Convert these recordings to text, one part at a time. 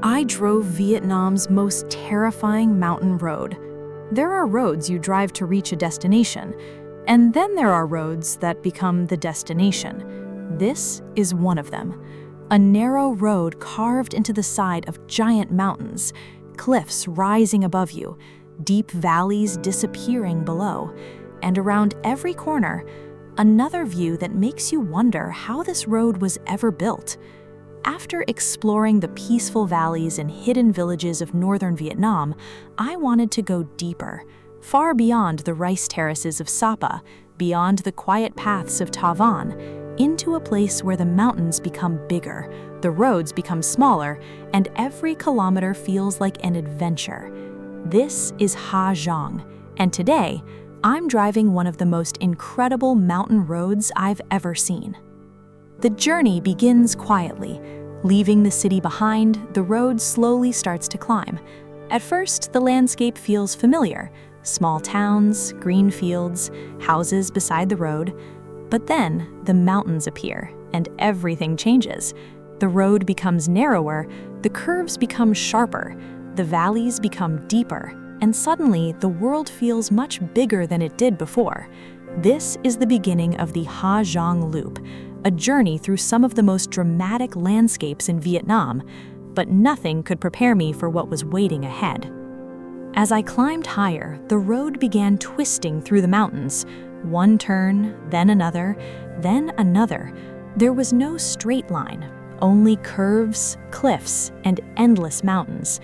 I drove Vietnam's most terrifying mountain road. There are roads you drive to reach a destination, and then there are roads that become the destination. This is one of them. A narrow road carved into the side of giant mountains, cliffs rising above you, deep valleys disappearing below, and around every corner, another view that makes you wonder how this road was ever built. After exploring the peaceful valleys and hidden villages of northern Vietnam, I wanted to go deeper, far beyond the rice terraces of Sapa, beyond the quiet paths of Ta Van, into a place where the mountains become bigger, the roads become smaller, and every kilometer feels like an adventure. This is Ha Giang, and today, I'm driving one of the most incredible mountain roads I've ever seen. The journey begins quietly. Leaving the city behind, the road slowly starts to climb. At first, the landscape feels familiar. Small towns, green fields, houses beside the road. But then, the mountains appear, and everything changes. The road becomes narrower, the curves become sharper, the valleys become deeper, and suddenly the world feels much bigger than it did before. This is the beginning of the Ha Giang Loop, a journey through some of the most dramatic landscapes in Vietnam, but nothing could prepare me for what was waiting ahead. As I climbed higher, the road began twisting through the mountains. One turn, then another, then another. There was no straight line, only curves, cliffs, and endless mountains.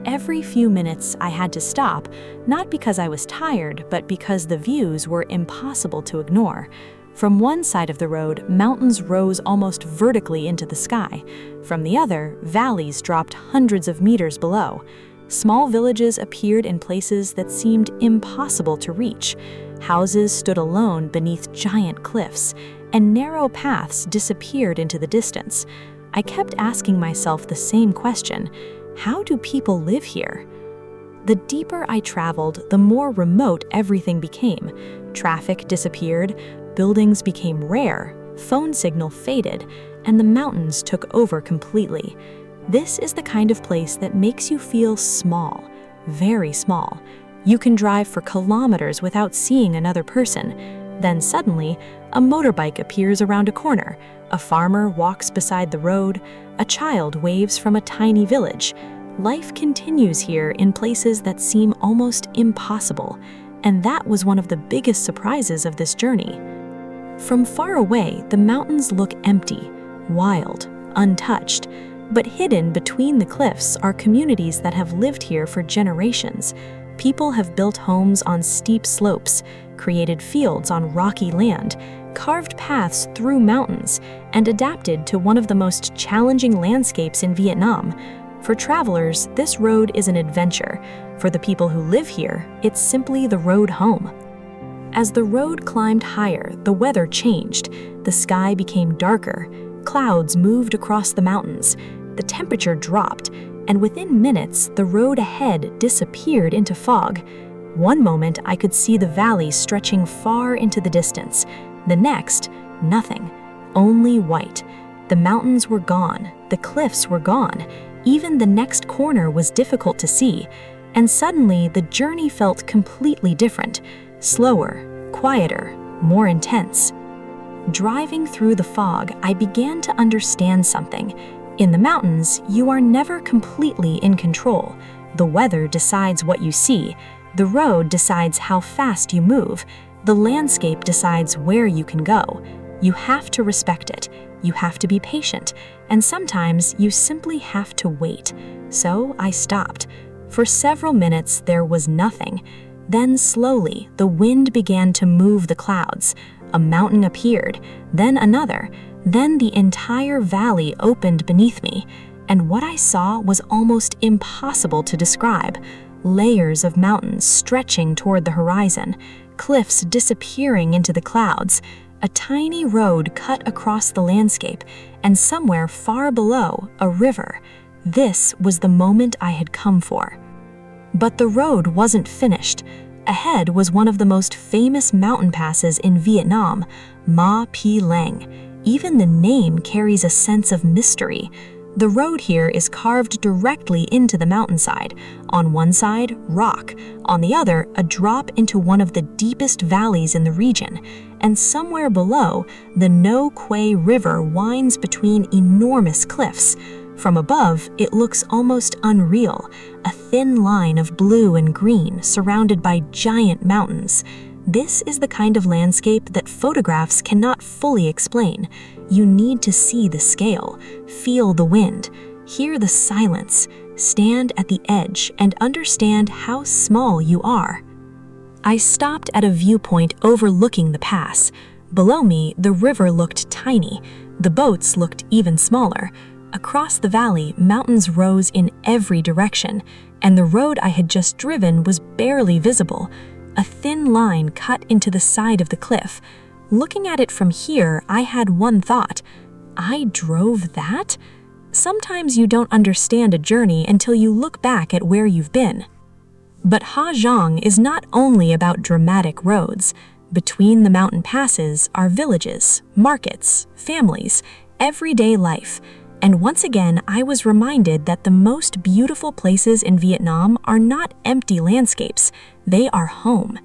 Every few minutes I had to stop, not because I was tired, but because the views were impossible to ignore. From one side of the road, mountains rose almost vertically into the sky. From the other, valleys dropped hundreds of meters below. Small villages appeared in places that seemed impossible to reach. Houses stood alone beneath giant cliffs, and narrow paths disappeared into the distance. I kept asking myself the same question: how do people live here? The deeper I traveled, the more remote everything became. Traffic disappeared, buildings became rare, phone signal faded, and the mountains took over completely. This is the kind of place that makes you feel small, very small. You can drive for kilometers without seeing another person. Then suddenly, a motorbike appears around a corner, a farmer walks beside the road, a child waves from a tiny village. Life continues here in places that seem almost impossible, and that was one of the biggest surprises of this journey. From far away, the mountains look empty, wild, untouched, but hidden between the cliffs are communities that have lived here for generations. People have built homes on steep slopes, created fields on rocky land, carved paths through mountains, and adapted to one of the most challenging landscapes in Vietnam. For travelers, this road is an adventure. For the people who live here, it's simply the road home. As the road climbed higher, the weather changed. The sky became darker. Clouds moved across the mountains. The temperature dropped, and within minutes, the road ahead disappeared into fog. One moment, I could see the valley stretching far into the distance. The next, nothing, only white. The mountains were gone. The cliffs were gone. Even the next corner was difficult to see. And suddenly, the journey felt completely different. Slower, quieter, more intense. Driving through the fog, I began to understand something. In the mountains, you are never completely in control. The weather decides what you see. The road decides how fast you move. The landscape decides where you can go. You have to respect it. You have to be patient. And sometimes you simply have to wait. So I stopped. For several minutes, there was nothing. Then slowly, the wind began to move the clouds. A mountain appeared, then another. Then the entire valley opened beneath me, and what I saw was almost impossible to describe. Layers of mountains stretching toward the horizon, cliffs disappearing into the clouds, a tiny road cut across the landscape, and somewhere far below, a river. This was the moment I had come for. But the road wasn't finished. Ahead was one of the most famous mountain passes in Vietnam, Ma Pi Leng. Even the name carries a sense of mystery. The road here is carved directly into the mountainside. On one side, rock. On the other, a drop into one of the deepest valleys in the region. And somewhere below, the Nho Que River winds between enormous cliffs. From above, it looks almost unreal, a thin line of blue and green surrounded by giant mountains. This is the kind of landscape that photographs cannot fully explain. You need to see the scale, feel the wind, hear the silence, stand at the edge, and understand how small you are. I stopped at a viewpoint overlooking the pass. Below me, the river looked tiny. The boats looked even smaller. Across the valley, mountains rose in every direction, and the road I had just driven was barely visible. A thin line cut into the side of the cliff. Looking at it from here, I had one thought. I drove that? Sometimes you don't understand a journey until you look back at where you've been. But Ha Giang is not only about dramatic roads. Between the mountain passes are villages, markets, families, everyday life. And once again, I was reminded that the most beautiful places in Vietnam are not empty landscapes, they are home.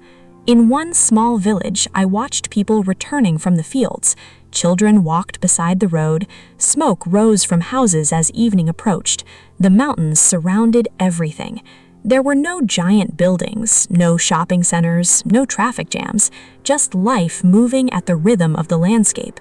In one small village, I watched people returning from the fields. Children walked beside the road, smoke rose from houses as evening approached. The mountains surrounded everything. There were no giant buildings, no shopping centers, no traffic jams, just life moving at the rhythm of the landscape.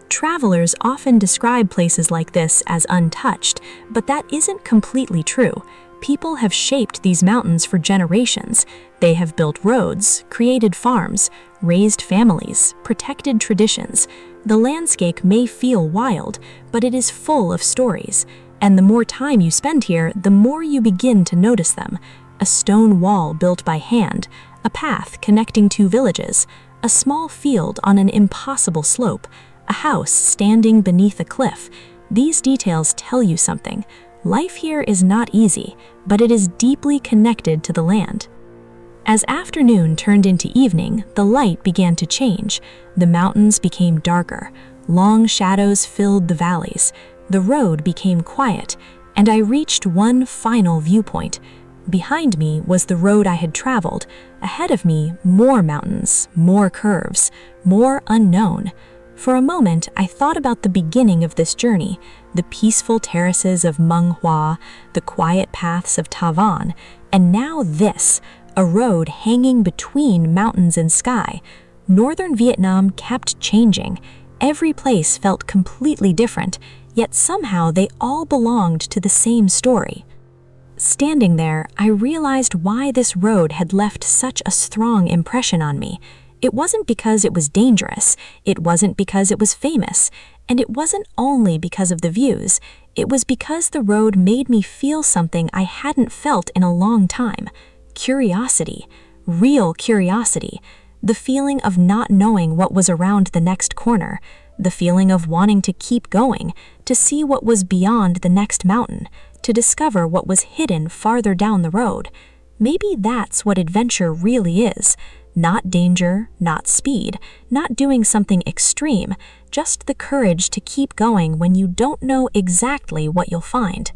Travelers often describe places like this as untouched, but that isn't completely true. People have shaped these mountains for generations. They have built roads, created farms, raised families, protected traditions. The landscape may feel wild, but it is full of stories. And the more time you spend here, the more you begin to notice them. A stone wall built by hand, a path connecting two villages, a small field on an impossible slope, a house standing beneath a cliff. These details tell you something. Life here is not easy, but it is deeply connected to the land. As afternoon turned into evening, the light began to change. The mountains became darker. Long shadows filled the valleys. The road became quiet, and I reached one final viewpoint. Behind me was the road I had traveled. Ahead of me, more mountains, more curves, more unknown. For a moment, I thought about the beginning of this journey, the peaceful terraces of Mung Hua, the quiet paths of Ta Van, and now this, a road hanging between mountains and sky. Northern Vietnam kept changing. Every place felt completely different, yet somehow they all belonged to the same story. Standing there, I realized why this road had left such a strong impression on me. It wasn't because it was dangerous, it wasn't because it was famous, and it wasn't only because of the views. It was because the road made me feel something I hadn't felt in a long time. Curiosity, real curiosity, the feeling of not knowing what was around the next corner, the feeling of wanting to keep going, to see what was beyond the next mountain, to discover what was hidden farther down the road. Maybe that's what adventure really is. Not danger, not speed, not doing something extreme, just the courage to keep going when you don't know exactly what you'll find.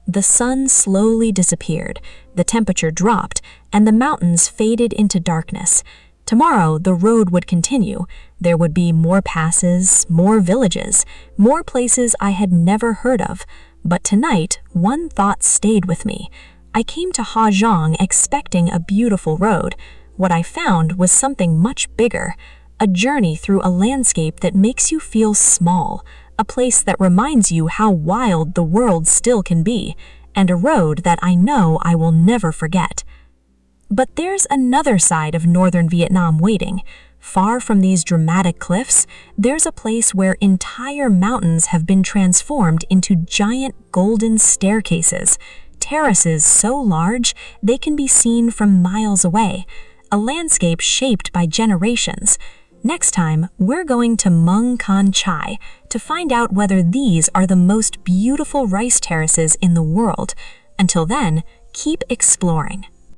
The sun slowly disappeared, the temperature dropped, and the mountains faded into darkness. Tomorrow, the road would continue. There would be more passes, more villages, more places I had never heard of. But tonight, one thought stayed with me. I came to Ha Giang expecting a beautiful road. What I found was something much bigger, a journey through a landscape that makes you feel small, a place that reminds you how wild the world still can be, and a road that I know I will never forget. But there's another side of northern Vietnam waiting. Far from these dramatic cliffs, there's a place where entire mountains have been transformed into giant golden staircases, terraces so large they can be seen from miles away. A landscape shaped by generations. Next time, we're going to Mung Con Chai to find out whether these are the most beautiful rice terraces in the world. Until then, keep exploring.